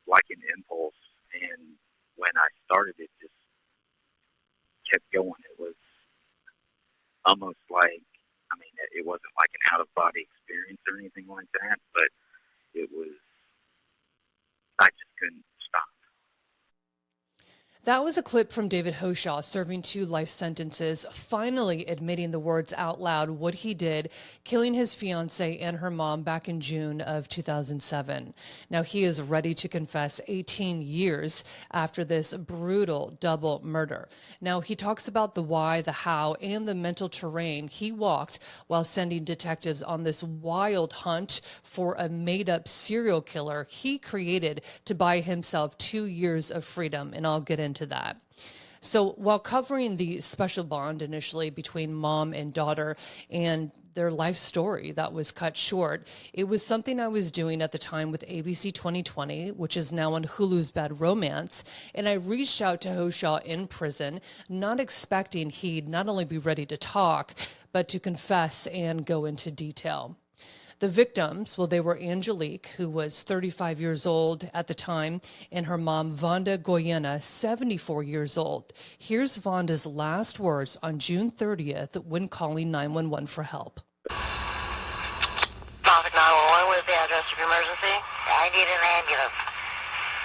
like an impulse, and when I started, it just kept going. It was almost like, I mean, it wasn't like an out-of-body experience or anything like that, but it was, I just couldn't stop. That was a clip from David Hoshaw serving 2 life sentences, finally admitting the words out loud what he did, killing his fiancee and her mom back in June of 2007. Now he is ready to confess 18 years after this brutal double murder. Now he talks about the why, the how, and the mental terrain he walked while sending detectives on this wild hunt for a made-up serial killer he created to buy himself 2 years of freedom, and I'll get into that. So while covering the special bond initially between mom and daughter and their life story that was cut short, it was something I was doing at the time with ABC 2020, which is now on Hulu's Bad Romance, and I reached out to Hoshaw in prison, not expecting he'd not only be ready to talk, but to confess and go into detail. The victims, well, they were Angelique, who was 35 years old at the time, and her mom, Vonda Goyena, 74 years old. Here's Vonda's last words on June 30th when calling 911 for help. Traffic 911, what is the address of your emergency? I need an ambulance.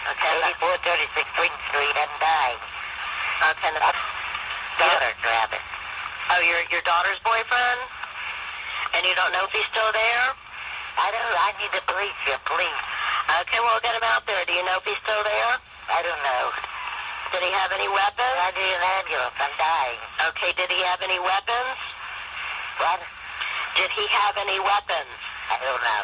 Okay. 8436 Green Street, I'm dying. Okay. Daughter, grab it. Oh, your daughter's boyfriend? And you don't know if he's still there? I need the police here, please. Okay, well, get him out there. Do you know if he's still there? I don't know. Did he have any weapons? I need an ambulance, I'm dying. Okay, did he have any weapons? What? Did he have any weapons? I don't know.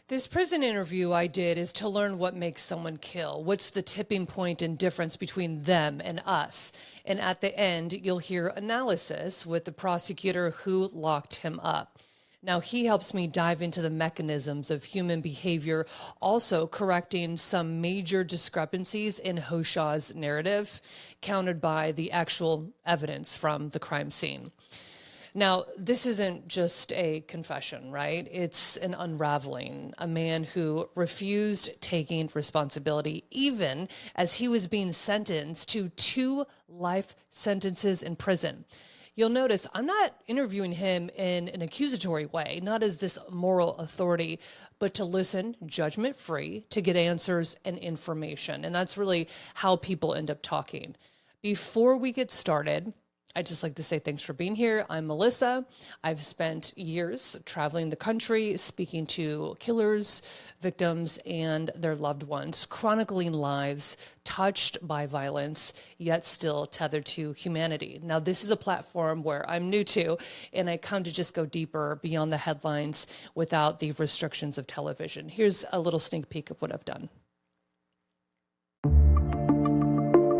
This prison interview I did is to learn what makes someone kill. What's the tipping point and difference between them and us? And at the end, you'll hear analysis with the prosecutor who locked him up. Now, he helps me dive into the mechanisms of human behavior, also correcting some major discrepancies in Hoshaw's narrative, countered by the actual evidence from the crime scene. Now, this isn't just a confession, right? It's an unraveling. A man who refused taking responsibility, even as he was being sentenced to 2 life sentences in prison. You'll notice I'm not interviewing him in an accusatory way, not as this moral authority, but to listen judgment-free, to get answers and information. And that's really how people end up talking. Before we get started, I'd just like to say thanks for being here. I'm Melissa. I've spent years traveling the country, speaking to killers, victims, and their loved ones, chronicling lives touched by violence, yet still tethered to humanity. Now, this is a platform where I'm new to, and I come to just go deeper beyond the headlines without the restrictions of television. Here's a little sneak peek of what I've done.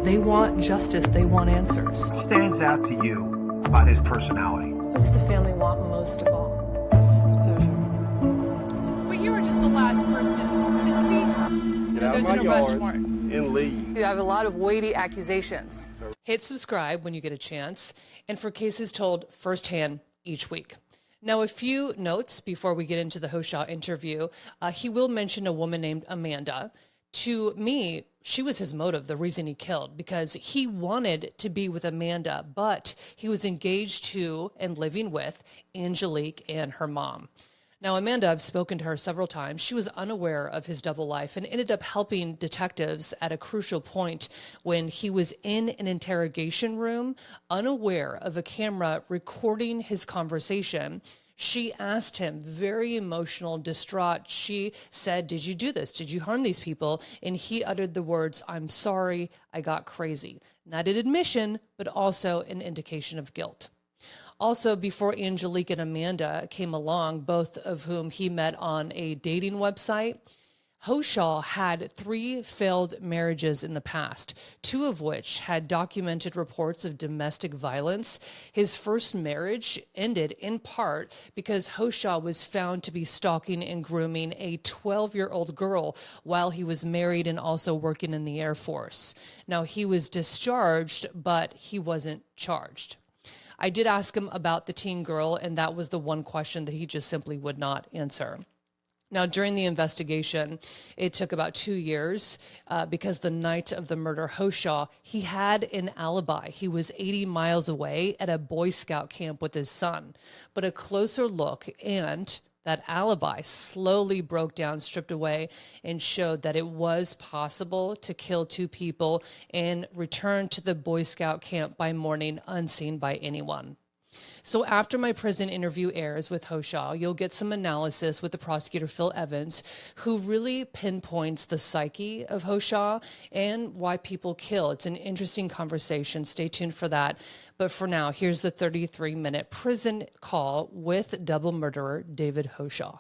They want justice. They want answers. What stands out to you about his personality? What's the family want most of all? Closure. But you were just the last person to see. There's an arrest warrant. And leave. You have a lot of weighty accusations. Hit subscribe when you get a chance, and for cases told firsthand each week. Now, a few notes before we get into the Hoshaw interview. He will mention a woman named Amanda. To me, she was his motive, the reason he killed, because he wanted to be with Amanda, but he was engaged to and living with Angelique and her mom. Now, Amanda, I've spoken to her several times. She was unaware of his double life and ended up helping detectives at a crucial point when he was in an interrogation room, unaware of a camera recording his conversation. She asked him, very emotional, distraught. She said, "Did you do this? Did you harm these people?" And he uttered the words, "I'm sorry, I got crazy." Not an admission, but also an indication of guilt. Also, before Angelique and Amanda came along, both of whom he met on a dating website, Hoshaw had 3 failed marriages in the past, 2 of which had documented reports of domestic violence. His first marriage ended in part because Hoshaw was found to be stalking and grooming a 12-year-old girl while he was married and also working in the Air Force. Now, he was discharged, but he wasn't charged. I did ask him about the teen girl, and that was the one question that he just simply would not answer. Now, during the investigation, it took about 2 years because the night of the murder, Hoshaw, he had an alibi. He was 80 miles away at a Boy Scout camp with his son. But a closer look and that alibi slowly broke down, stripped away, and showed that it was possible to kill two people and return to the Boy Scout camp by morning unseen by anyone. So after my prison interview airs with Hoshaw, you'll get some analysis with the prosecutor, Phil Evans, who really pinpoints the psyche of Hoshaw and why people kill. It's an interesting conversation. Stay tuned for that. But for now, here's the 33-minute prison call with double murderer David Hoshaw.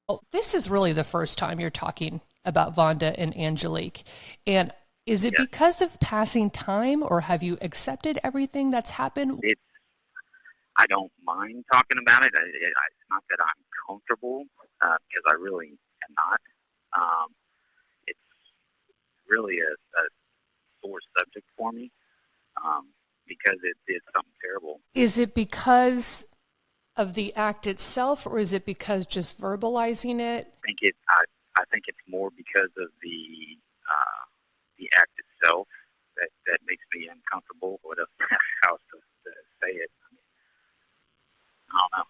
Well, this is really the first time you're talking about Vonda and Angelique. And is it because of passing time, or have you accepted everything that's happened? I don't mind talking about it. It's not that I'm comfortable, because I really am not. It's really a sore subject for me, because it did something terrible. Is it because of the act itself, or is it because just verbalizing it? I think it's more because of the act itself that makes me uncomfortable. What else? How else to say it? I don't know.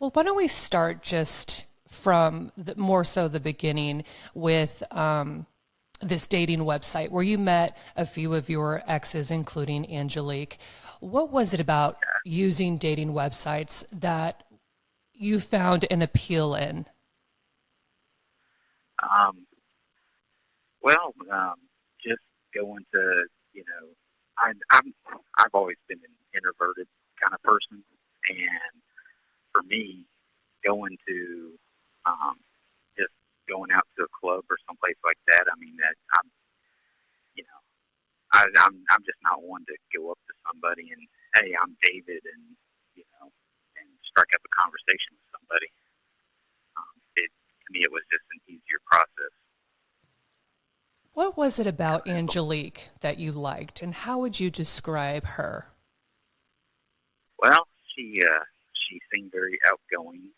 Well, why don't we start just from more so the beginning with this dating website where you met a few of your exes, including Angelique. What was it about using dating websites that you found an appeal in? Just going to, I've always been an introverted kind of person, and for me, going to just going out to a club or someplace like that, I mean, that I'm just not one to go up to somebody and, hey, I'm David, and and strike up a conversation with somebody. To me, it was just an easier process. What was it about Angelique that you liked, and how would you describe her? Well, she seemed very outgoing,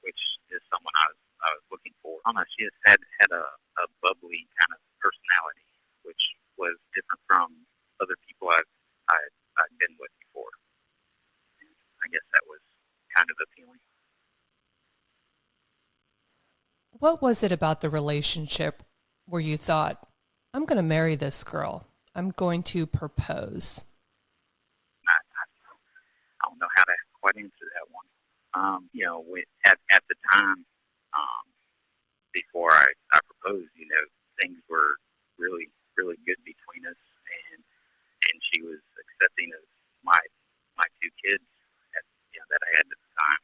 which is someone I was looking for. I don't know, she just had a bubbly kind of personality, which was different from other people I'd been with before. And I guess that was kind of appealing. What was it about the relationship where you thought, I'm going to marry this girl, I'm going to propose? I don't know how to quite answer that one. At the time, before I proposed, things were really, really good between us, and she was accepting of my two kids that I had at the time,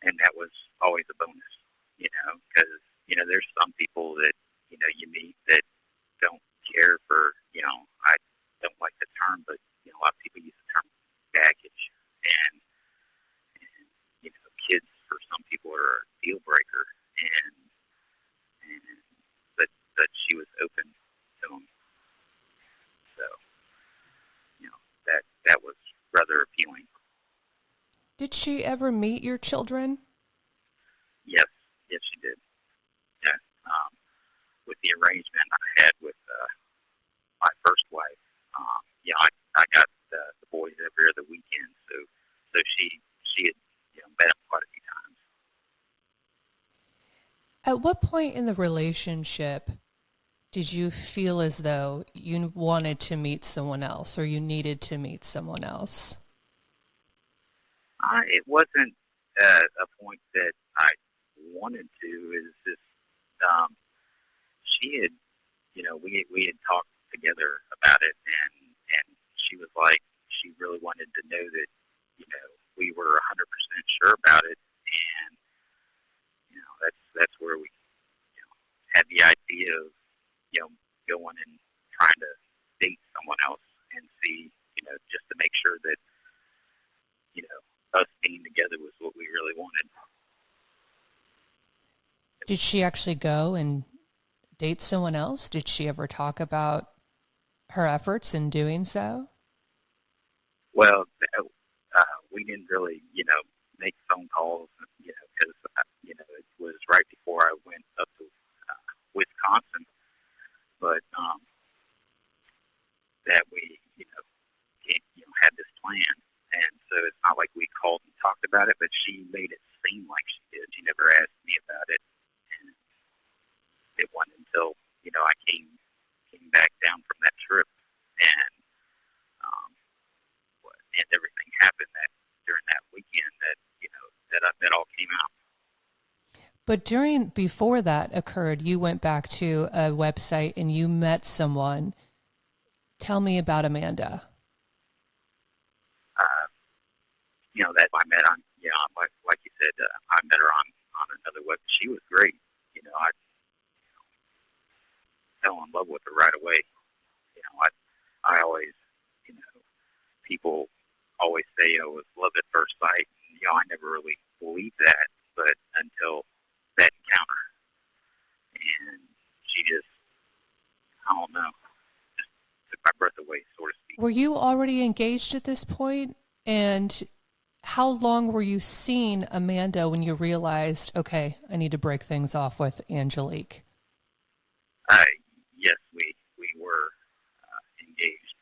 and that was always a bonus, because there's some people that you meet that don't care for, I don't like the term, but a lot of people use the term baggage, and kids for some people are a deal breaker, but she was open to them, so that was rather appealing. Did she ever meet your children? Yes, she did. Yeah, with the arrangement I had with my first wife, I got the boys every other weekend, so she had met them quite a few times. At what point in the relationship did you feel as though you wanted to meet someone else, or you needed to meet someone else? It wasn't a point that I wanted to. Is just she had, we had talked together about it, and she was like, she really wanted to know that we were 100% sure about it, and that's where we had the idea of going and trying to date someone else and see, just to make sure that us being together was what we really wanted. Did she actually go and date someone else? Did she ever talk about her efforts in doing so? Well, we didn't really, make phone calls, because, it was right before I went up to Wisconsin, but that we, had this plan. And so it's not like we called and talked about it, but she made it seem like she did. She never asked me about it. And it wasn't until, I came back down from that trip and and everything happened that during that weekend that all came out. But before that occurred, you went back to a website and you met someone. Tell me about Amanda. That I met on, like you said, I met her on another web. She was great. I fell in love with her right away. I always, people always say it was love at first sight. I never really believed that, but until that encounter, and she just, I don't know, just took my breath away, so to speak. Were you already engaged at this point? And how long were you seeing Amanda when you realized, okay, I need to break things off with Angelique? Yes, we were engaged,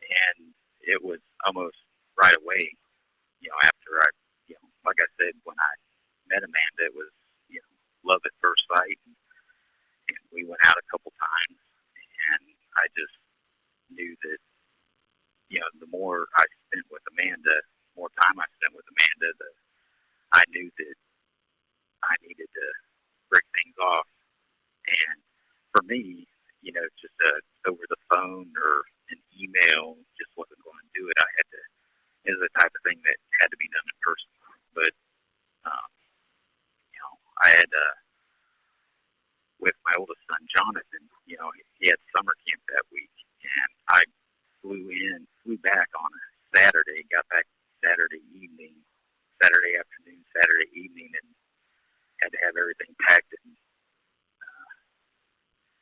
and it was almost right away. After I, like I said, when I met Amanda, it was love at first sight, and we went out a couple times, and I just knew that the more I spent with Amanda, more time I spent with Amanda, I knew that I needed to break things off. And for me, just over the phone or an email just wasn't going to do it. It was the type of thing that had to be done in person. But, I had, with my oldest son, Jonathan, he had summer camp that week, and I flew back on a Saturday, got back Saturday afternoon, Saturday evening, and had to have everything packed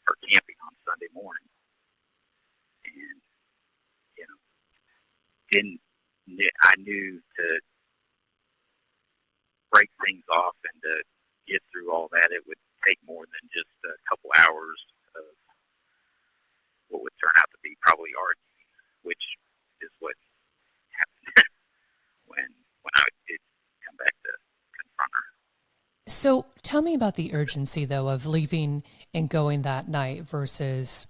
for camping on Sunday morning. And, I knew to break things off and to get through all that, it would take more than just a couple hours of what would turn out to be probably arguing, which is what happened when I did come back to confront her. So tell me about the urgency, though, of leaving and going that night versus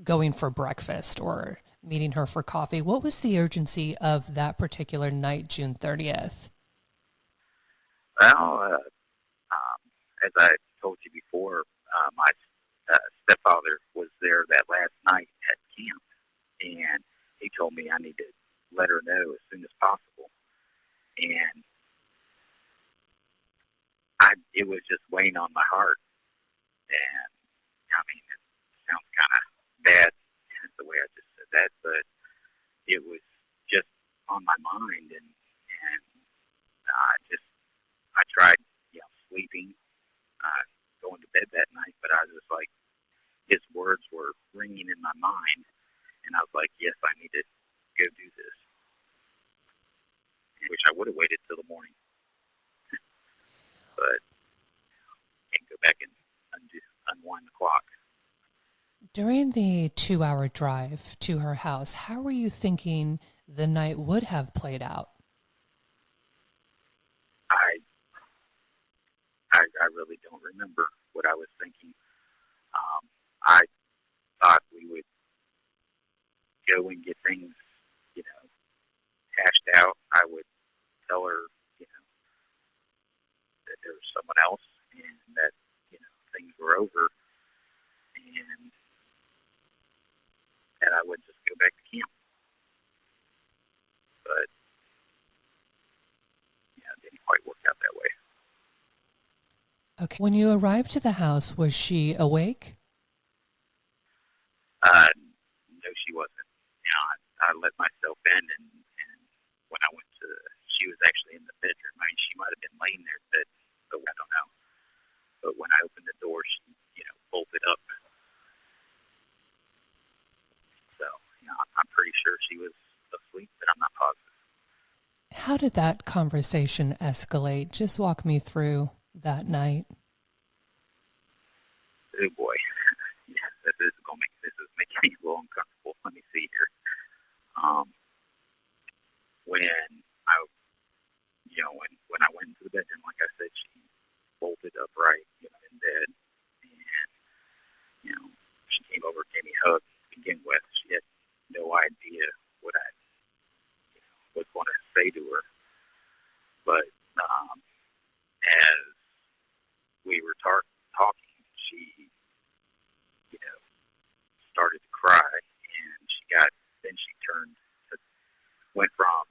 going for breakfast or meeting her for coffee. What was the urgency of that particular night, June 30th? Well, as I told you before, my stepfather was there that last night at camp, and he told me I need to let her know as soon as possible. And it was just weighing on my heart. And, I mean, it sounds kind of bad the way I just said that, but it was just on my mind, and I tried, sleeping, going to bed that night, but I was just like, his words were ringing in my mind, and I was like, yes, I need to go do this, which I would have waited till the morning, but can't go back and unwind the clock. During the 2-hour drive to her house, how were you thinking the night would have played out? I really don't remember what I was thinking. I thought we would go and get things, hashed out. I would tell her, that there was someone else and that, things were over, and that I would just go back to camp. But, it didn't quite work out that way. Okay. When you arrived to the house, was she awake? No, she wasn't. I let myself in, and when I went she was actually in the bedroom. I mean, she might have been laying there in bed, so I don't know. But when I opened the door, she, bolted up. So, I'm pretty sure How did that conversation escalate? Just walk me through that night. Oh boy, yeah, this is making me a little uncomfortable. Let me see here. Um, when I, when I went into the bedroom, like I said, she bolted upright, in bed, and she came over, gave me a hug to begin with. She had no idea what I was going to say to her, but as we were talking, she, you know, started to cry, and then she went from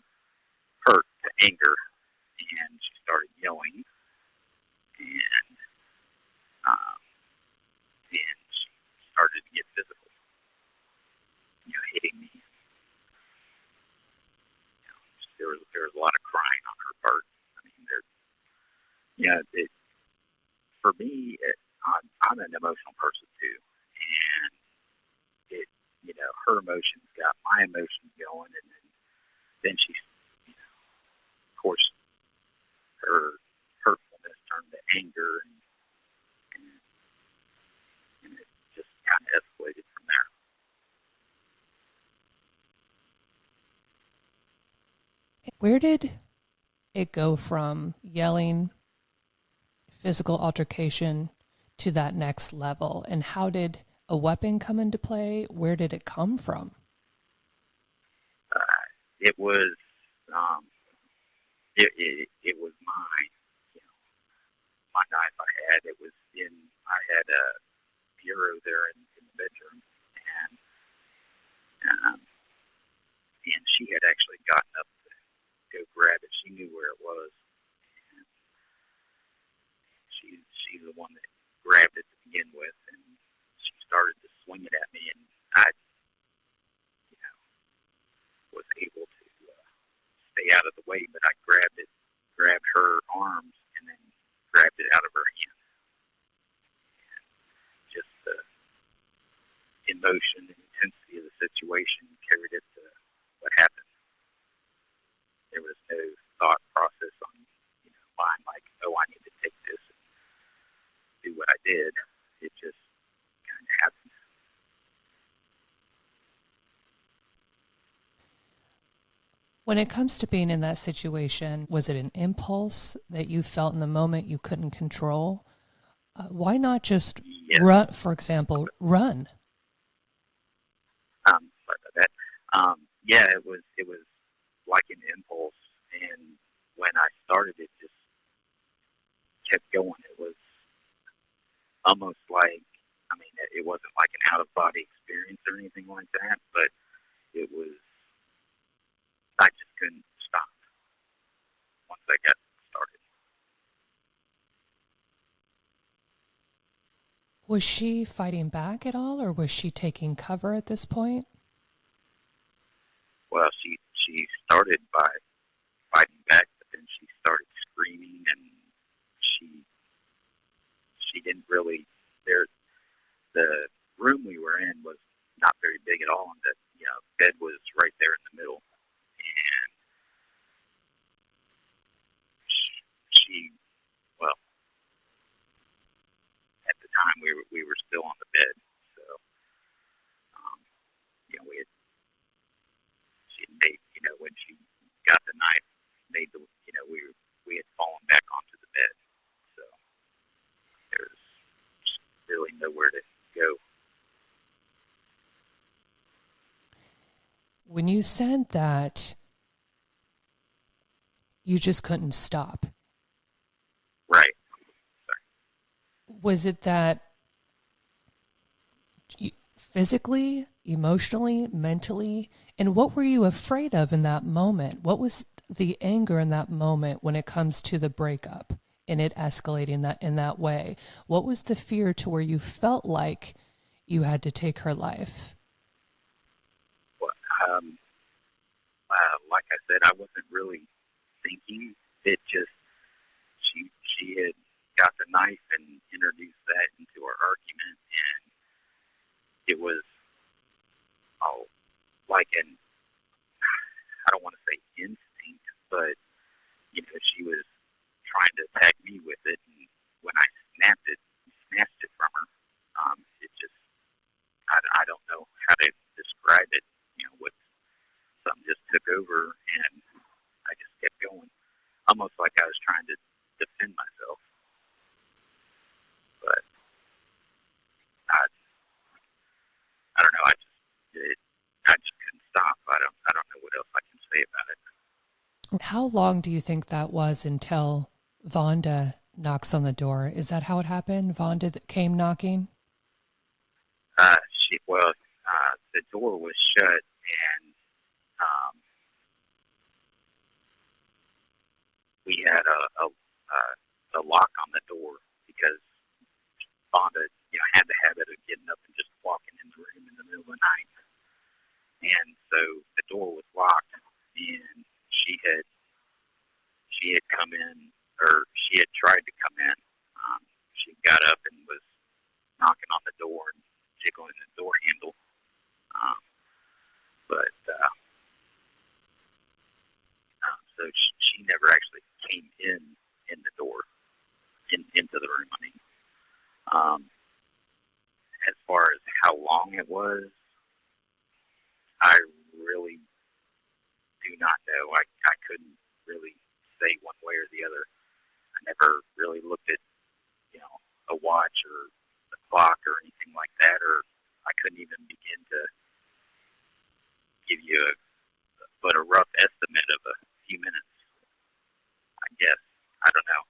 hurt to anger, and she started yelling, and um, then she started to get physical, hitting me. There was a lot of crying on her part. I mean, for me, I'm an emotional person too, and it, her emotions got my emotions going, and then she, of course, her hurtfulness turned to anger, and it just kind of escalated from there. Where did it go from yelling, physical altercation, to that next level? And how did a weapon come into play? Where did it come from? It was, it was mine. My knife I had. I had a bureau there in the bedroom, and um, and she had actually gotten up to go grab it. She knew where it was, and she's the one that grabbed it to begin with, and she started to swing it at me, and I, was able to stay out of the way, but I grabbed her arms, and then grabbed it out of her hand. Just the emotion and intensity of the situation carried it to what happened. There was no thought process on, mine, like, oh, I need to take this and do what I did. It just kind of happened. When it comes to being in that situation, was it an impulse that you felt in the moment you couldn't control? Why not just run, for example, run? Sorry about that. Yeah, it was like an impulse, and when I started, it just kept going. It was almost like, I mean, it wasn't like an out of body experience or anything like that, but it was, I just couldn't stop once I got started. Was she fighting back at all, or was she taking cover at this point? Well, she started by fighting back, but then she started screaming, and she didn't really. The room we were in was not very big at all, and the bed was right there in the middle, and she well, at the time we were still on the bed, so um, we had she had made when she got the knife, made the we had fallen back onto the bed, so there's really nowhere to go. When you said that you just couldn't stop, Right. was it that physically, emotionally, mentally, and what were you afraid of in that moment? What was the anger in that moment when it comes to the breakup and it escalating that in that way? What was the fear to where you felt like you had to take her life? Well, like I said, I wasn't really thinking. It just she had got the knife and introduced that into our argument, and it was like I don't want to say instinct, but she was trying to attack me with it, and when I snatched it from her, it just, I don't know how to describe it. What something just took over, and I just kept going, almost like I was trying to defend myself. But I don't know. I just couldn't stop. I don't know what else I can say about it. How long do you think that was until Vonda knocks on the door? Is that how it happened? Vonda that came knocking? The door was shut, and we had a lock on the door because Vonda, had the habit of getting up and just walking in the room in the middle of the night, and so the door was locked, and she had come in, or she had tried to come in. She got up and was knocking on the door and jiggling the door handle. So she never actually came in the door, into the room. I mean, as far as how long it was, I really do not know. I couldn't really say one way or the other. I never really looked at, a watch or a clock or anything like that, or I couldn't even begin to give you a rough estimate of a few minutes, I guess. I don't know.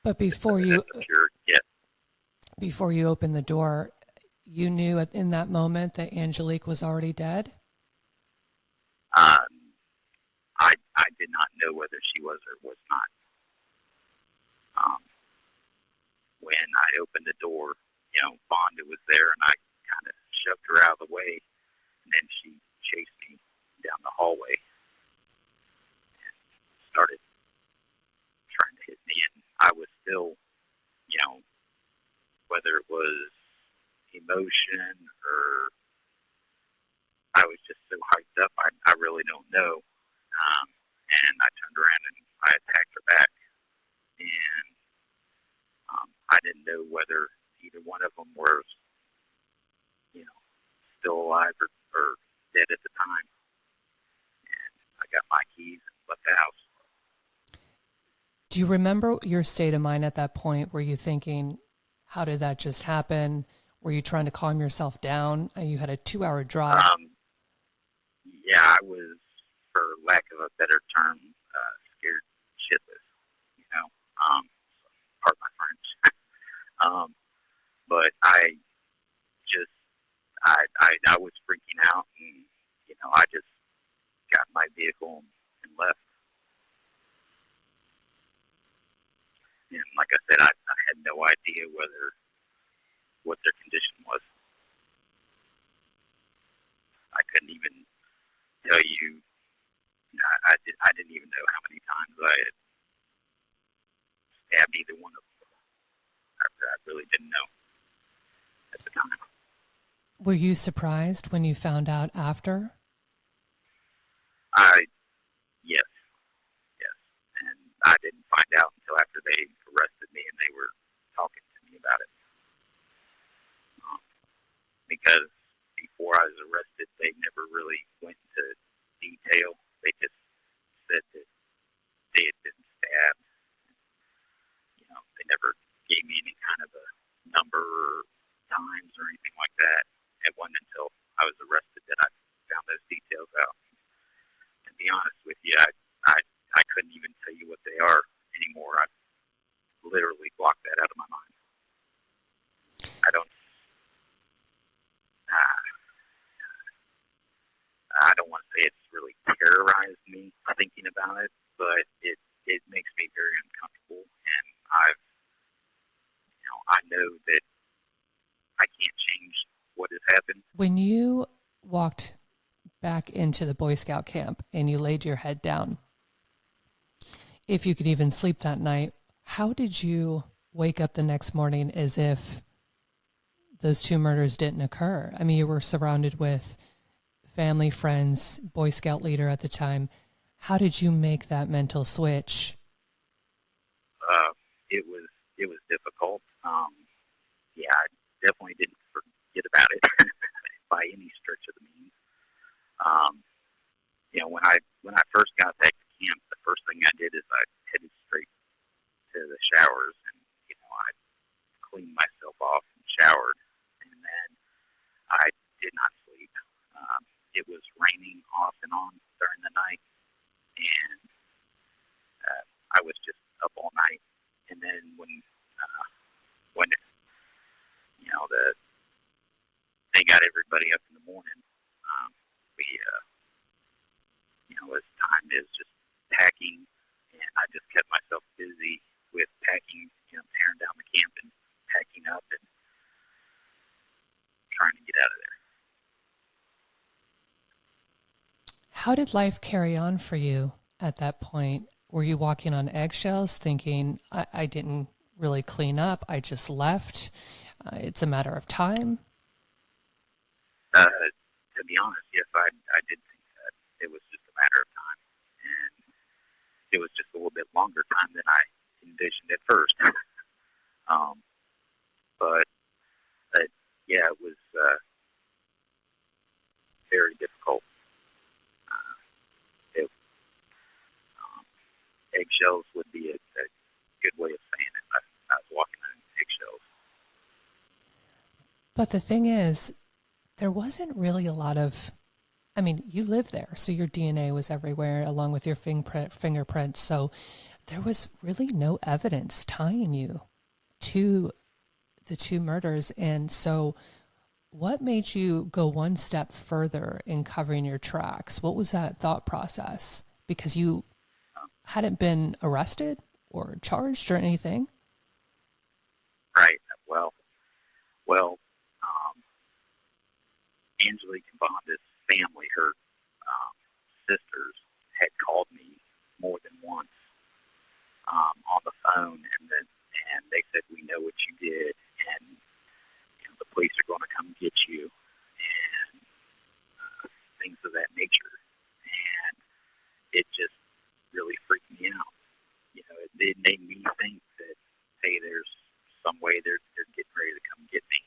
But before you opened the door, you knew in that moment that Angelique was already dead? I did not know whether she was or was not. When I opened the door, Vonda was there, and I kind of shoved her out of the way, and then she chased me down the hallway and started trying to hit me, and I was still, whether it was emotion or I was just so hyped up, I really don't know. And I turned around and I attacked her back, and I didn't know whether either one of them were, still alive or dead at the time. And I got my keys and left the house. Do you remember your state of mind at that point? Were you thinking, how did that just happen? Were you trying to calm yourself down? You had a 2-hour drive. Yeah, I was, for lack of a better term, scared shitless, pardon my French. But I was freaking out, and, I just got in my vehicle and left. And like I said, I had no idea what their condition was. I couldn't even tell you. I didn't even know how many times I had stabbed either one of them. I really didn't know at the time. Were you surprised when you found out after? Yes. And I didn't find out until after they arrested me and they were talking to me about it. Because before I was arrested, they never really went into detail. They just said that they had been stabbed. They never gave me any kind of a number or times or anything like that. It wasn't until I was arrested that I found those details out. To be honest with you, I couldn't even tell you what they are anymore. I literally blocked that out of my mind. I don't want to say it's really terrorized me thinking about it, but it makes me very uncomfortable, and I know that I can't change what has happened. When you walked back into the Boy Scout camp and you laid your head down, if you could even sleep that night, how did you wake up the next morning as if those two murders didn't occur? I mean, you were surrounded with family, friends, Boy Scout leader at the time. How did you make that mental switch? It was difficult. Yeah, I definitely didn't forget about it by any stretch of the means. Um, when I first got back to camp, the first thing I did is I headed straight to the showers, and I cleaned myself off and showered, and then I did not sleep. It was raining off and on during the night, and I was just up all night. And then when they got everybody up in the morning, we as time is just packing, and I just kept myself busy with packing, tearing down the camp and packing up and trying to get out of there. How did life carry on for you at that point? Were you walking on eggshells thinking, I didn't really clean up, I just left, it's a matter of time? To be honest, yes, I did think that it was just a matter of time, and it was just a little bit longer time than I envisioned at first. But yeah, it was very difficult. Eggshells would be a good way of saying it. I was walking on eggshells. But the thing is, there wasn't really a lot of, I mean, you live there, so your DNA was everywhere along with your fingerprints. So there was really no evidence tying you to the two murders. And so what made you go one step further in covering your tracks? What was that thought process? Because you hadn't been arrested or charged or anything. Right. Well, Angelique and Vonda's family, her sisters, had called me more than once on the phone, and they said, "We know what you did, and the police are going to come get you," and things of that nature. And it just really freaked me out. It made me think that, hey, there's some way they're getting ready to come get me.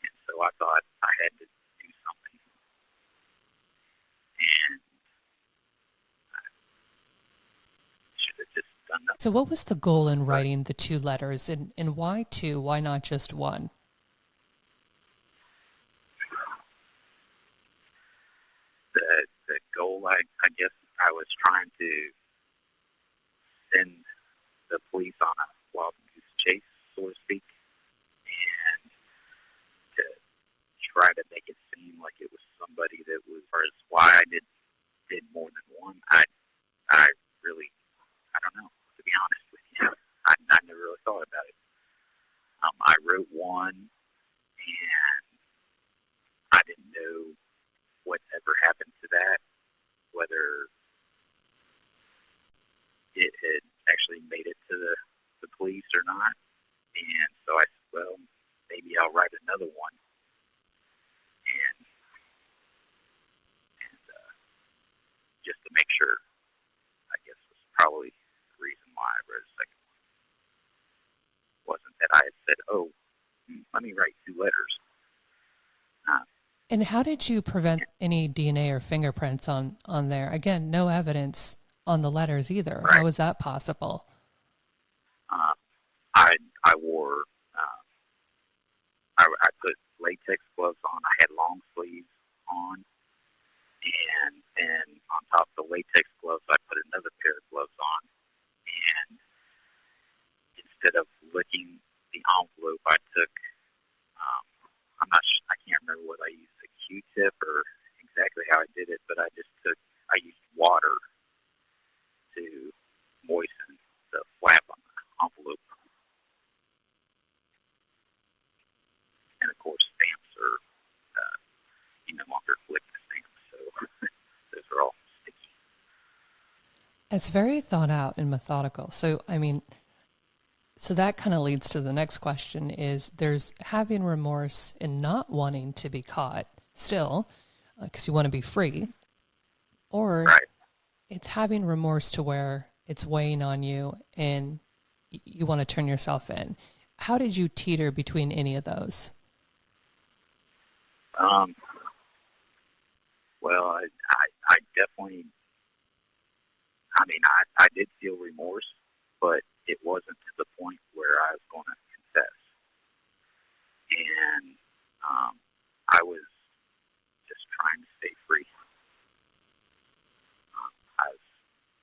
And so I thought I had to do something. And I should have just done nothing. So what was the goal in writing the two letters, and why two? Why not just one? The goal, I guess I was trying to send the police on a wild goose chase, so to speak, and to try to make it seem like it was somebody that was, as far as why I did more than one, I really, I don't know, to be honest with you. I never really thought about it. I wrote one, and I didn't know whatever happened to that, whether it had actually made it to the police or not. And so I said, well, maybe I'll write another one. And just to make sure, I guess was probably the reason why I wrote a second one. It wasn't that I had said, oh, let me write two letters. And how did you prevent any DNA or fingerprints on there? Again, no evidence on the letters either. Right. How was that possible? I wore, I put latex gloves on. I had long sleeves on, and then on top of the latex gloves, I put another pair of gloves on. And instead of licking the envelope, I took, I can't remember what I used, a Q-tip or exactly how I did it, but I used water to moisten the flap on the envelope. And of course, stamps are, you no longer flick the stamps, so those are all sticky. It's very thought out and methodical. So, I mean, so that kind of leads to the next question is there's having remorse and not wanting to be caught still, because you want to be free, or Right. It's having remorse to where it's weighing on you and you want to turn yourself in. How did you teeter between any of those? Well, I definitely, I mean, I did feel remorse, but it wasn't to the point where I was going to confess. And I was just trying to stay free. I was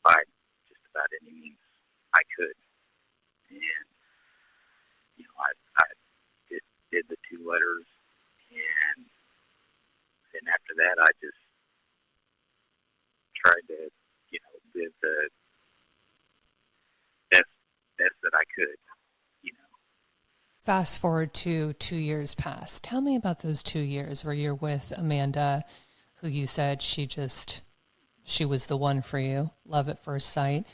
by just about any means I could. And, I did the 2 letters, and then after that, I just tried to, live the best that I could, you know. Fast forward to 2 years past. Tell me about those 2 years where you're with Amanda, who you said she was the one for you, love at first sight.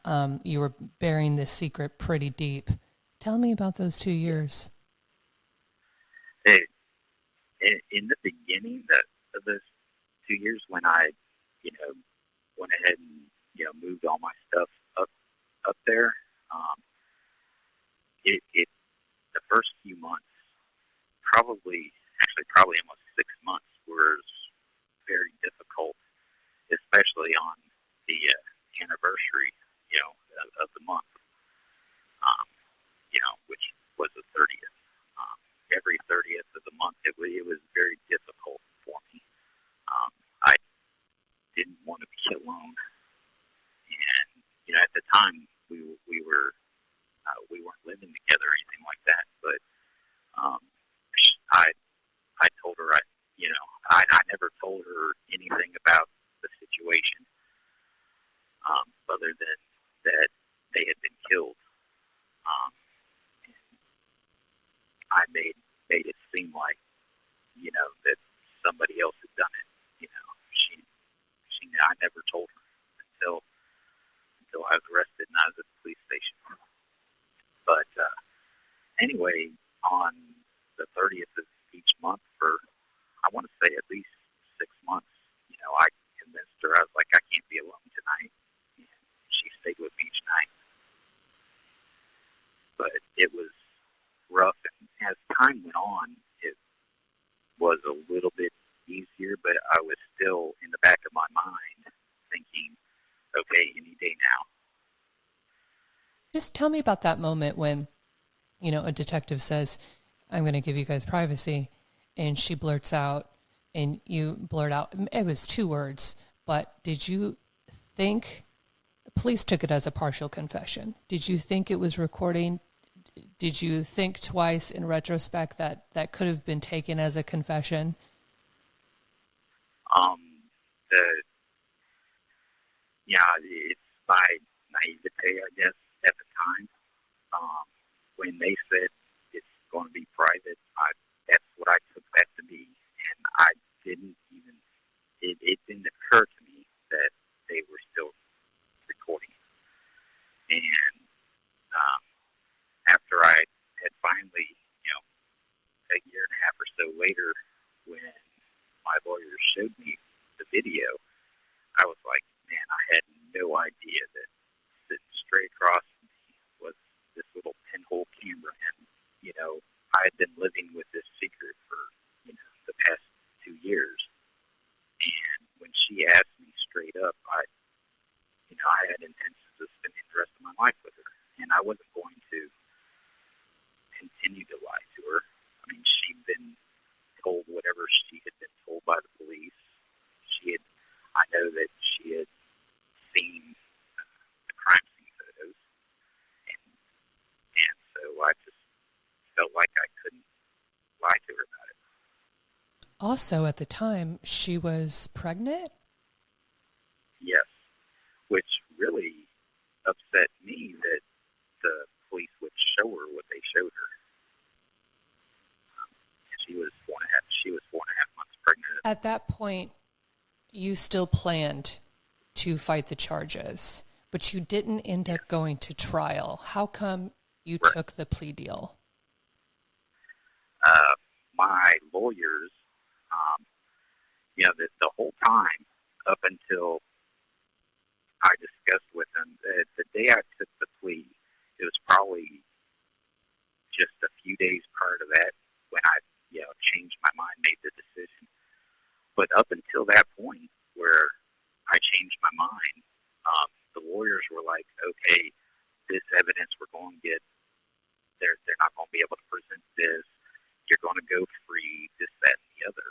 You were burying this secret pretty deep. Tell me about those 2 years. In the beginning of those 2 years, when I, went ahead and moved all my stuff up there, it the first few months, probably almost 6 months, was very difficult, especially on the anniversary, of the month, which was the 30th. Every 30th of the month, it was very difficult for me. I didn't want to be alone, and at the time we weren't living together or anything like that. But I I told her I never told her anything about the situation, other than that they had been killed. Um, I made it seem like that somebody else had done it. She I never told her until I was arrested and I was at the police station. But anyway, on the 30th of each month, for I want to say at least 6 months, I convinced her. I was like, I can't be alone tonight, and she stayed with me each night. But it was rough, and as time went on, it was a little bit easier. But I was still in the back of my mind thinking, okay, any day now. Just tell me about that moment when, a detective says, I'm going to give you guys privacy. And she blurts out, and you blurt out, it was 2 words, but did you think, police took it as a partial confession. Did you think it was recording? Did you think twice in retrospect that could have been taken as a confession? It's my naivete, I guess, at the time. When they said it's going to be private, that's what I took that to be, and I didn't even. It didn't occur to me that they were still recording. And after I had finally, a year and a half or so later, when my lawyer showed me the video, I was like, man, I had no idea that sitting straight across from me was this little pinhole camera. And, I had been living with this secret for, the past 2 years. And when she asked me straight up, I had intentions of spending the rest of my life with her. And I wasn't going to continue to lie to her. I mean, she'd been told whatever she had been told by the police. I know that she had seen the crime scene photos, and so I just felt like I couldn't lie to her about it. Also, at the time, she was pregnant? Yes, which really upset me that the police would show her what they showed her. She was 4.5 months pregnant. At that point, you still planned to fight the charges, but you didn't end up going to trial. How come you took the plea deal? My lawyers, the whole time up until I discussed with him the day I took the plea. It was probably just a few days prior to that when I, changed my mind, made the decision. But up until that point where I changed my mind, the lawyers were like, okay, this evidence we're going to get, they're not going to be able to present this. You're going to go free, this, that, and the other.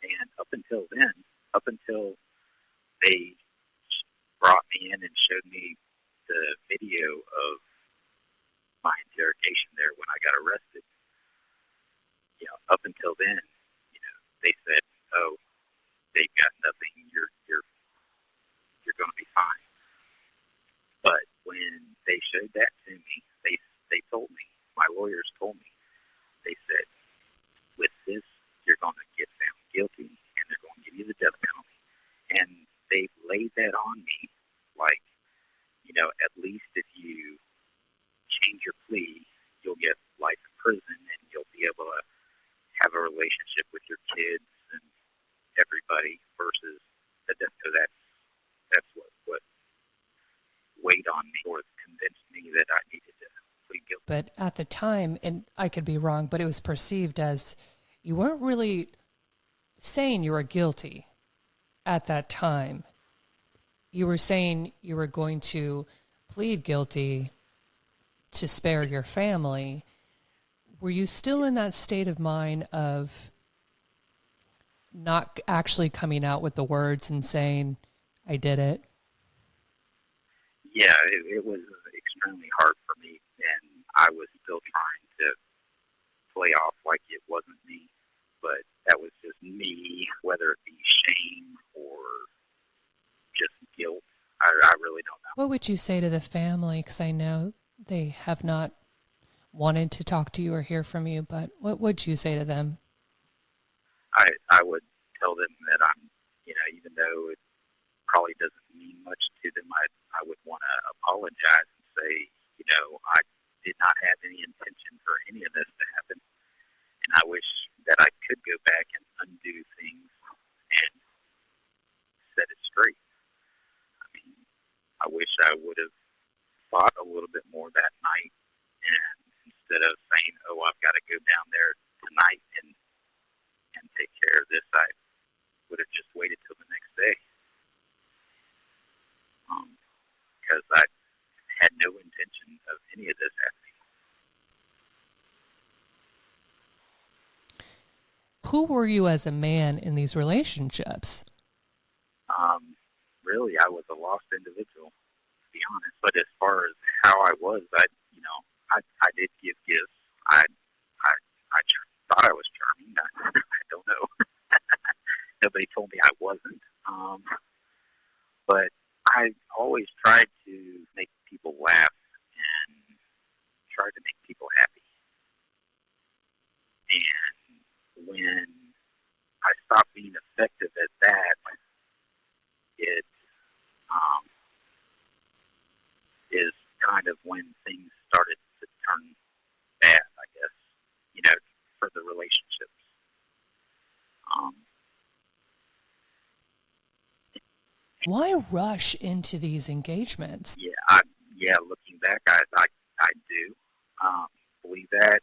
And up until then, up until they brought me in and showed me the video of my interrogation there when I got arrested, up until then, they said, "Oh, they've got nothing. You're going to be fine." But when they showed that to me, they told me, my lawyers told me, they said, "With this, you're going to get found guilty, and they're going to give you the death penalty." And they laid that on me, like, at least if you change your plea, you'll get life in prison, and you'll be able to have a relationship with your kids and everybody versus the death. So that's what weighed on me or convinced me that I needed to plead guilty. But at the time, and I could be wrong, but it was perceived as you weren't really saying you were guilty at that time. You were saying you were going to plead guilty to spare your family. Were you still in that state of mind of not actually coming out with the words and saying, I did it? Yeah, it was extremely hard for me, and I was still trying to play off like it wasn't me, but that was just me, whether it be shame or just guilt. I really don't know. What would you say to the family? Because I know they have not wanted to talk to you or hear from you, but what would you say to them? I would tell them that I'm, even though it probably doesn't mean much to them, I would want to apologize and say, I did not have any intention for any of this to happen, and I wish that I could go back and undo things and set it straight. I mean, I wish I would have thought a little bit more that night, and instead of saying, "Oh, I've got to go down there tonight and take care of this," I would have just waited till the next day, because I had no intention of any of this happening. Who were you as a man in these relationships? Really, I was a lost individual, to be honest. But as far as how I was, I did give gifts. I thought I was charming. I don't know. Nobody told me I wasn't. But I always tried to make people laugh and tried to make people happy. And when I stopped being effective at that, it is kind of when things started to turn bad, I guess, for the relationships. Why rush into these engagements? Yeah, looking back, I do believe that.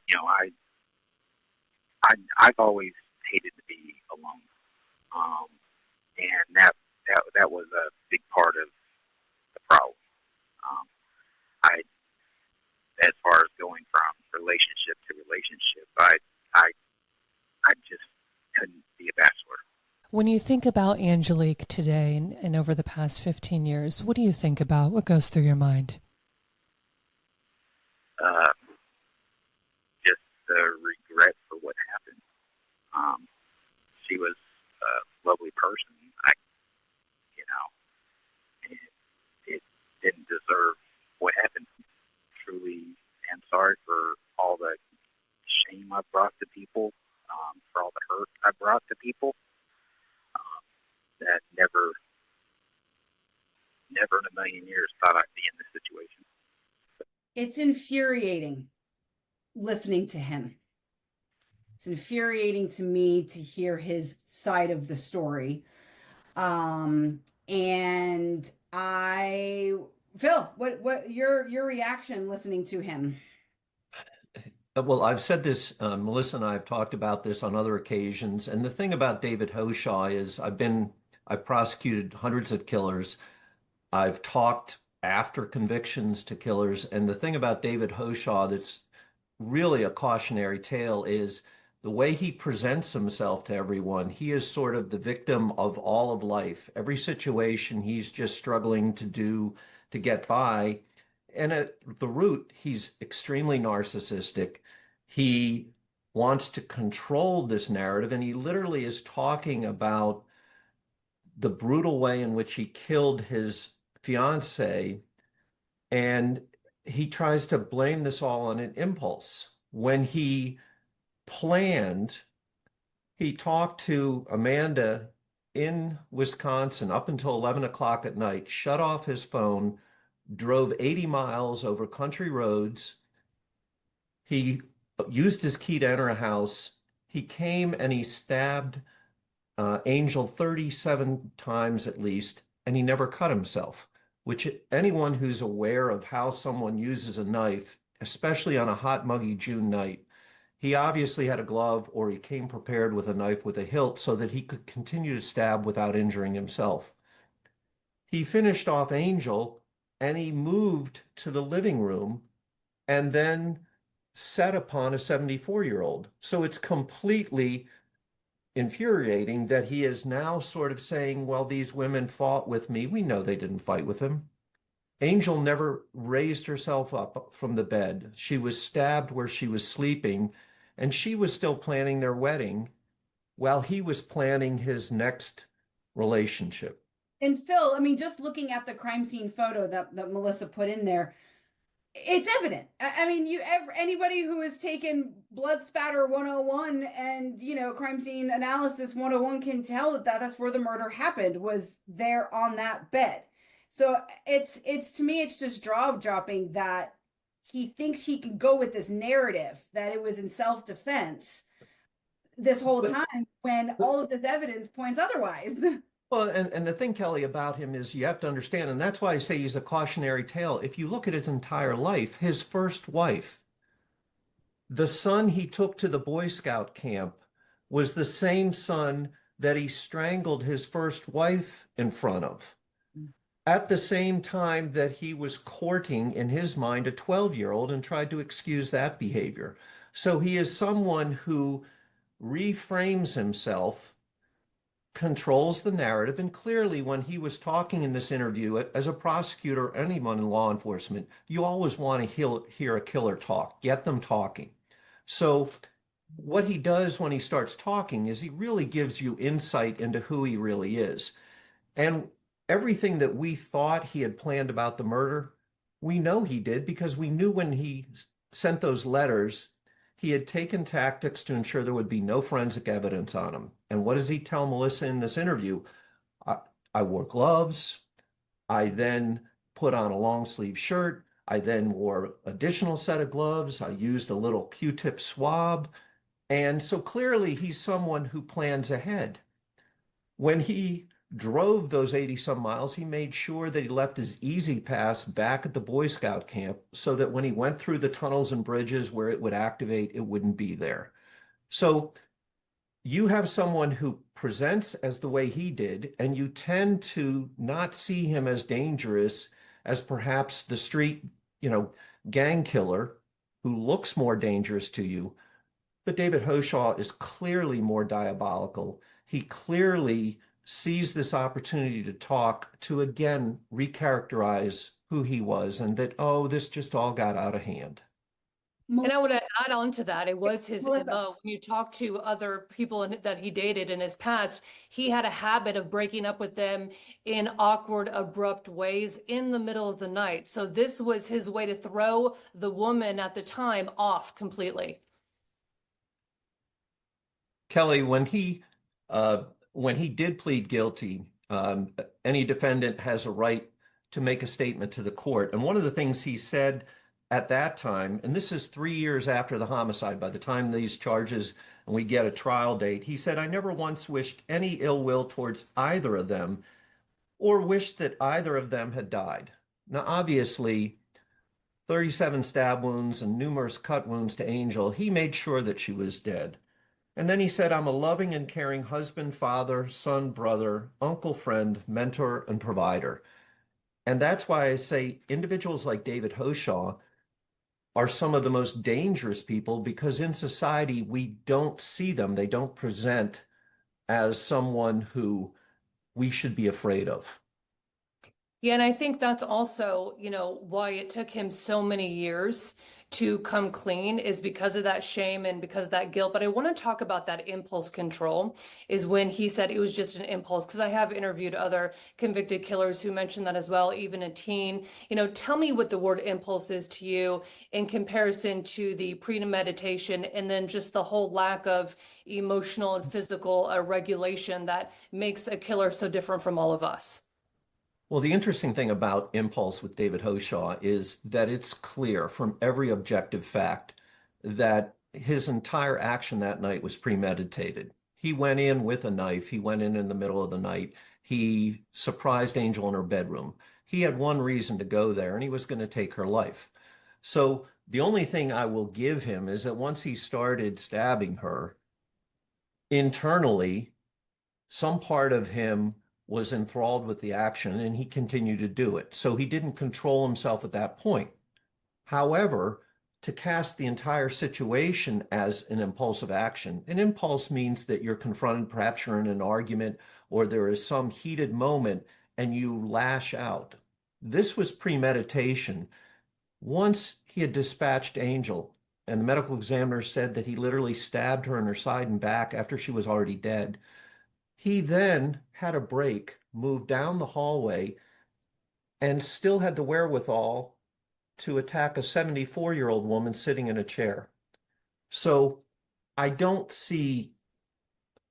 I've always hated to be alone, and that was a big part of the problem. I, as far as going from relationship to relationship, I just couldn't be a bachelor. When you think about Angelique today and over the past 15 years, what do you think about? What goes through your mind? Just the regret for what happened. She was a lovely person. It didn't deserve what happened. Truly am sorry for all the shame I brought to people, for all the hurt I brought to people. That never in a million years thought I'd be in this situation. It's infuriating listening to him. It's infuriating to me to hear his side of the story. And Phil, what your reaction listening to him? Well, I've said this, Melissa and I have talked about this on other occasions. And the thing about David Hoshaw is I've prosecuted hundreds of killers. I've talked after convictions to killers. And the thing about David Hoshaw that's really a cautionary tale is the way he presents himself to everyone. He is sort of the victim of all of life. Every situation he's just struggling to get by. And at the root, he's extremely narcissistic. He wants to control this narrative, and he literally is talking about the brutal way in which he killed his fiancee, and he tries to blame this all on an impulse. When he planned, he talked to Amanda in Wisconsin up until 11 o'clock at night, shut off his phone, drove 80 miles over country roads. He used his key to enter a house. He came and he stabbed Angel 37 times at least, and he never cut himself, which anyone who's aware of how someone uses a knife, especially on a hot, muggy June night, he obviously had a glove or he came prepared with a knife with a hilt so that he could continue to stab without injuring himself. He finished off Angel and he moved to the living room and then set upon a 74-year-old. So it's completely infuriating that he is now sort of saying, well, these women fought with me. We know they didn't fight with him. Angel never raised herself up from the bed. She was stabbed where she was sleeping, and she was still planning their wedding while he was planning his next relationship. And Phil, I mean, just looking at the crime scene photo that Melissa put in there, it's evident. I mean, anybody who has taken blood spatter 101 and, crime scene analysis 101 can tell that that's where the murder happened, was there on that bed. So it's to me, it's just jaw dropping that he thinks he can go with this narrative that it was in self-defense this whole time when all of this evidence points otherwise. Well, and the thing, Kelly, about him is you have to understand, and that's why I say he's a cautionary tale. If you look at his entire life, his first wife, the son he took to the Boy Scout camp, was the same son that he strangled his first wife in front of. At the same time that he was courting, in his mind, a 12-year-old and tried to excuse that behavior. So he is someone who reframes himself, controls the narrative, and clearly when he was talking in this interview, as a prosecutor or anyone in law enforcement, you always want to hear a killer talk, get them talking. So what he does when he starts talking is he really gives you insight into who he really is. And everything that we thought he had planned about the murder, we know he did, because we knew when he sent those letters, he had taken tactics to ensure there would be no forensic evidence on him. And what does he tell Melissa in this interview? I wore gloves. I then put on a long sleeve shirt. I then wore additional set of gloves. I used a little Q-tip swab. And so clearly he's someone who plans ahead. When he drove those 80 some miles, he made sure that he left his easy pass back at the Boy Scout camp so that when he went through the tunnels and bridges where it would activate, it wouldn't be there. So you have someone who presents as the way he did, and you tend to not see him as dangerous as perhaps the street, gang killer who looks more dangerous to you. But David Hoshaw is clearly more diabolical. He clearly sees this opportunity to talk, to again recharacterize who he was, and that, oh, this just all got out of hand. And I want to add on to that. It was his MO. When you talk to other people that he dated in his past, he had a habit of breaking up with them in awkward, abrupt ways in the middle of the night. So this was his way to throw the woman at the time off completely. Kelly, when he did plead guilty, any defendant has a right to make a statement to the court. And one of the things he said at that time, and this is 3 years after the homicide, by the time these charges and we get a trial date, he said, I never once wished any ill will towards either of them or wished that either of them had died. Now, obviously, 37 stab wounds and numerous cut wounds to Angel, he made sure that she was dead. And then he said, I'm a loving and caring husband, father, son, brother, uncle, friend, mentor, and provider. And that's why I say individuals like David Hoshaw are some of the most dangerous people, because in society, we don't see them. They don't present as someone who we should be afraid of. Yeah, and I think that's also, why it took him so many years to come clean is because of that shame and because of that guilt. But I want to talk about that impulse control is when he said it was just an impulse, because I have interviewed other convicted killers who mentioned that as well, even a teen. Tell me what the word impulse is to you in comparison to the premeditation and then just the whole lack of emotional and physical regulation that makes a killer so different from all of us. Well, the interesting thing about Impulse with David Hoshaw is that it's clear from every objective fact that his entire action that night was premeditated. He went in with a knife. He went in the middle of the night. He surprised Angel in her bedroom. He had one reason to go there, and he was going to take her life. So the only thing I will give him is that once he started stabbing her, internally, some part of him was enthralled with the action and he continued to do it. So he didn't control himself at that point. However, to cast the entire situation as an impulsive action, an impulse means that you're confronted, perhaps you're in an argument or there is some heated moment and you lash out. This was premeditation. Once he had dispatched Angel, and the medical examiner said that he literally stabbed her in her side and back after she was already dead. He then had a break, moved down the hallway, and still had the wherewithal to attack a 74-year-old woman sitting in a chair. So I don't see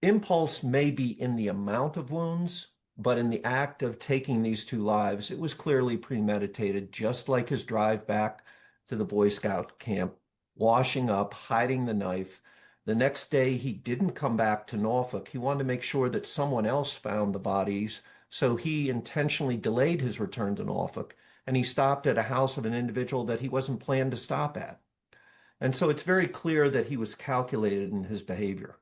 impulse maybe in the amount of wounds, but in the act of taking these two lives, it was clearly premeditated, just like his drive back to the Boy Scout camp, washing up, hiding the knife. The next day, he didn't come back to Norfolk. He wanted to make sure that someone else found the bodies, so he intentionally delayed his return to Norfolk, and he stopped at a house of an individual that he wasn't planned to stop at. And so it's very clear that he was calculated in his behavior.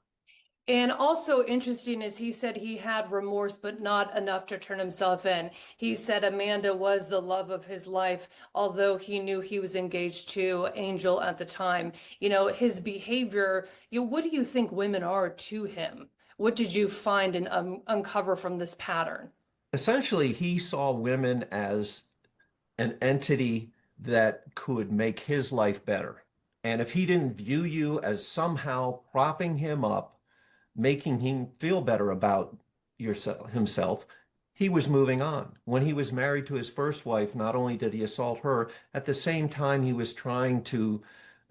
And also interesting is he said he had remorse, but not enough to turn himself in. He said Amanda was the love of his life, although he knew he was engaged to Angel at the time. His behavior, what do you think women are to him? What did you find and uncover from this pattern? Essentially, he saw women as an entity that could make his life better. And if he didn't view you as somehow propping him up, making him feel better about himself, he was moving on. When he was married to his first wife, not only did he assault her, at the same time, he was trying to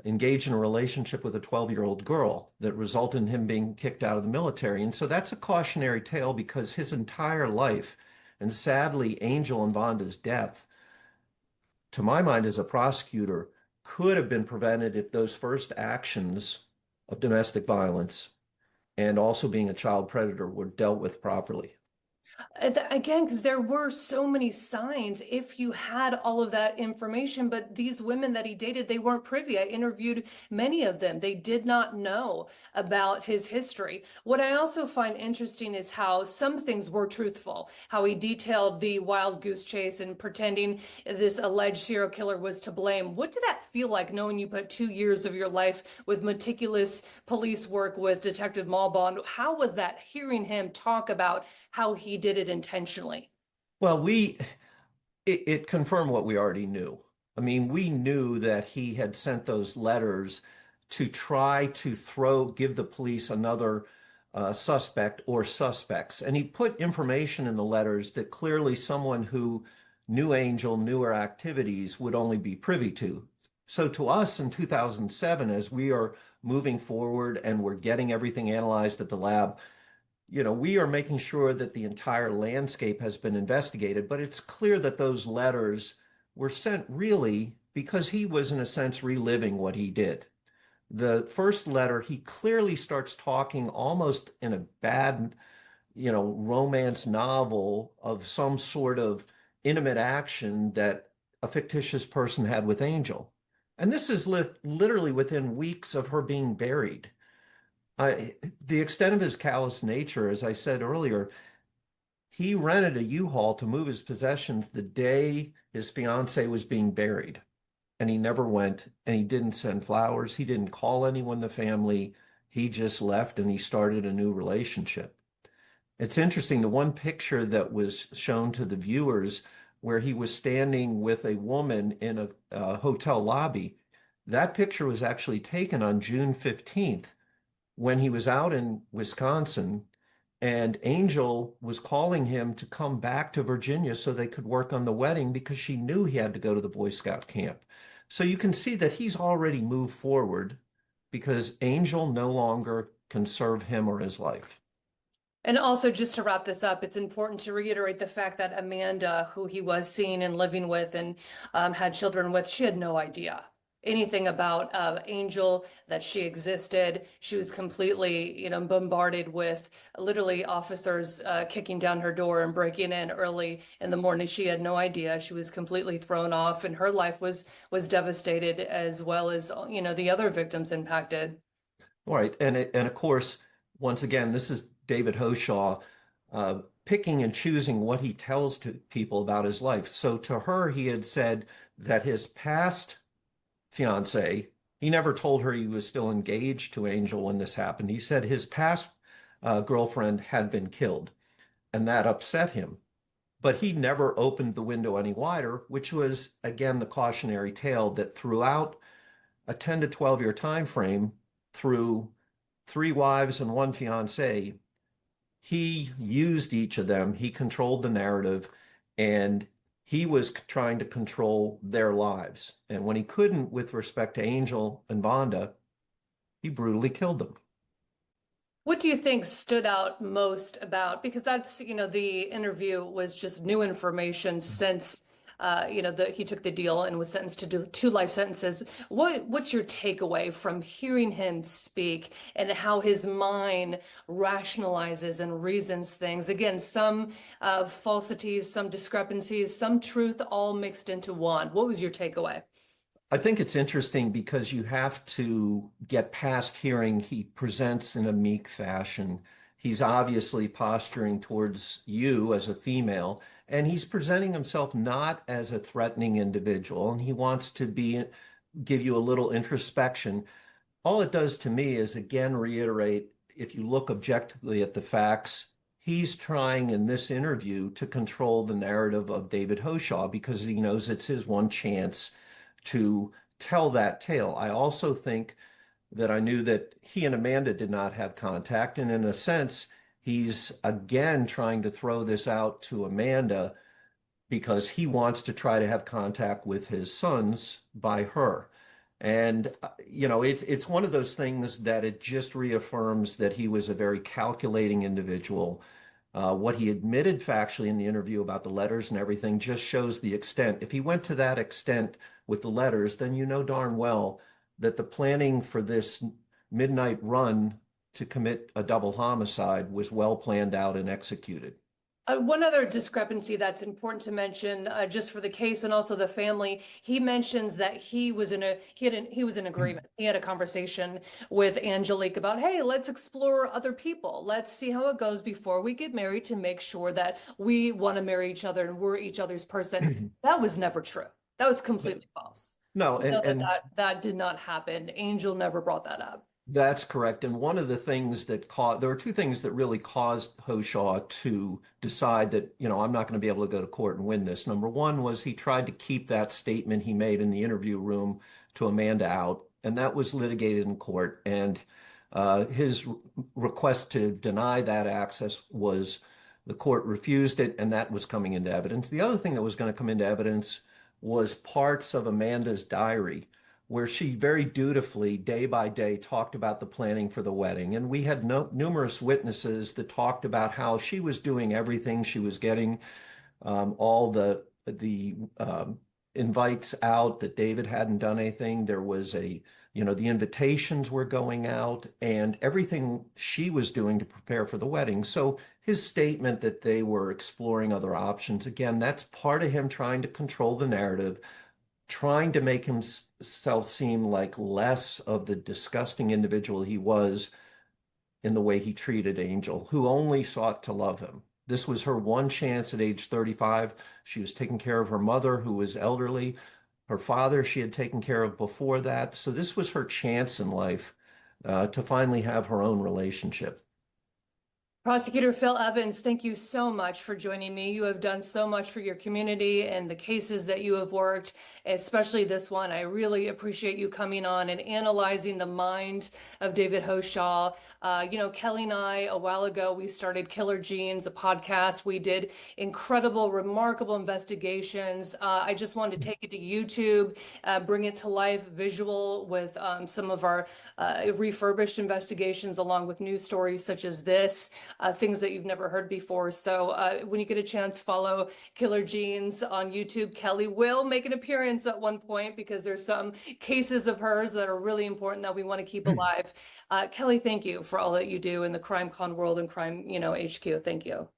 engage in a relationship with a 12-year-old girl that resulted in him being kicked out of the military. And so that's a cautionary tale, because his entire life, and sadly, Angel and Vonda's death, to my mind as a prosecutor, could have been prevented if those first actions of domestic violence and also being a child predator were dealt with properly. Again, because there were so many signs if you had all of that information, but these women that he dated, they weren't privy. I interviewed many of them. They did not know about his history. What I also find interesting is how some things were truthful, how he detailed the wild goose chase and pretending this alleged serial killer was to blame. What did that feel like, knowing you put 2 years of your life with meticulous police work with Detective Malbon? How was that, hearing him talk about how he did it intentionally? Well, it confirmed what we already knew. I mean, we knew that he had sent those letters to try to give the police another suspect or suspects. And he put information in the letters that clearly someone who knew Angel, knew her activities, would only be privy to. So to us in 2007, as we are moving forward and we're getting everything analyzed at the lab, we are making sure that the entire landscape has been investigated, but it's clear that those letters were sent really because he was, in a sense, reliving what he did. The first letter, he clearly starts talking almost in a bad, romance novel of some sort of intimate action that a fictitious person had with Angel. And this is literally within weeks of her being buried. The extent of his callous nature, as I said earlier, he rented a U-Haul to move his possessions the day his fiancee was being buried. And he never went, and he didn't send flowers. He didn't call anyone in the family. He just left and he started a new relationship. It's interesting, the one picture that was shown to the viewers where he was standing with a woman in a hotel lobby, that picture was actually taken on June 15th when he was out in Wisconsin, and Angel was calling him to come back to Virginia so they could work on the wedding because she knew he had to go to the Boy Scout camp. So you can see that he's already moved forward because Angel no longer can serve him or his life. And also, just to wrap this up, it's important to reiterate the fact that Amanda, who he was seeing and living with and had children with, she had no idea anything about Angel, that she existed. She was completely, bombarded with literally officers kicking down her door and breaking in early in the morning. She had no idea. She was completely thrown off, and her life was devastated, as well as the other victims impacted. All right, and of course, once again, this is David Hoshaw picking and choosing what he tells to people about his life. So to her, he had said that his past fiance, he never told her he was still engaged to Angel when this happened. He said his past girlfriend had been killed, and that upset him. But he never opened the window any wider, which was, again, the cautionary tale that throughout a 10 to 12 year time frame, through 3 wives and 1 fiance, he used each of them. He controlled the narrative, and he was trying to control their lives. And when he couldn't with respect to Angel and Vonda, he brutally killed them. What do you think stood out most about, because that's, the interview was just new information since, he took the deal and was sentenced to do 2 life sentences. What's your takeaway from hearing him speak and how his mind rationalizes and reasons things? Again, some falsities, some discrepancies, some truth, all mixed into one. What was your takeaway? I think it's interesting because you have to get past hearing he presents in a meek fashion. He's obviously posturing towards you as a female, and he's presenting himself not as a threatening individual, and he wants to give you a little introspection. All it does to me is again reiterate, if you look objectively at the facts, he's trying in this interview to control the narrative of David Hoshaw because he knows it's his one chance to tell that tale. I also think that I knew that he and Amanda did not have contact. And in a sense, he's again trying to throw this out to Amanda because he wants to try to have contact with his sons by her. And, it's one of those things that it just reaffirms that he was a very calculating individual. What he admitted factually in the interview about the letters and everything just shows the extent. If he went to that extent with the letters, then you know darn well that the planning for this midnight run to commit a double homicide was well planned out and executed. One other discrepancy that's important to mention, just for the case and also the family, he mentions that he was in agreement. He had a conversation with Angelique about, hey, let's explore other people. Let's see how it goes before we get married to make sure that we want to marry each other and we're each other's person. That was never true. That was completely false. No, that did not happen. Angel never brought that up. That's correct. And one of the things there are 2 things that really caused Hoshaw to decide that, I'm not going to be able to go to court and win this. Number 1 was he tried to keep that statement he made in the interview room to Amanda out, and that was litigated in court. And his request to deny that access was the court refused it, and that was coming into evidence. The other thing that was going to come into evidence was parts of Amanda's diary, where she very dutifully, day by day, talked about the planning for the wedding. And we had numerous witnesses that talked about how she was doing everything. She was getting all the invites out that David hadn't done anything. There was the invitations were going out and everything she was doing to prepare for the wedding. So his statement that they were exploring other options, again, that's part of him trying to control the narrative, trying to make himself seem like less of the disgusting individual he was in the way he treated Angel, who only sought to love him. This was her one chance at age 35. She was taking care of her mother, who was elderly. Her father she had taken care of before that. So this was her chance in life to finally have her own relationship. Prosecutor Phil Evans, thank you so much for joining me. You have done so much for your community and the cases that you have worked, especially this one. I really appreciate you coming on and analyzing the mind of David Hoshaw. Kelly and I, a while ago, we started Killer Genes, a podcast. We did incredible, remarkable investigations. I just wanted to take it to YouTube, bring it to life visual with some of our refurbished investigations, along with news stories such as this. Things that you've never heard before. So when you get a chance, follow Killer Genes on YouTube. Kelly will make an appearance at one point because there's some cases of hers that are really important that we want to keep alive. Kelly, thank you for all that you do in the crime con world and crime, HQ. Thank you.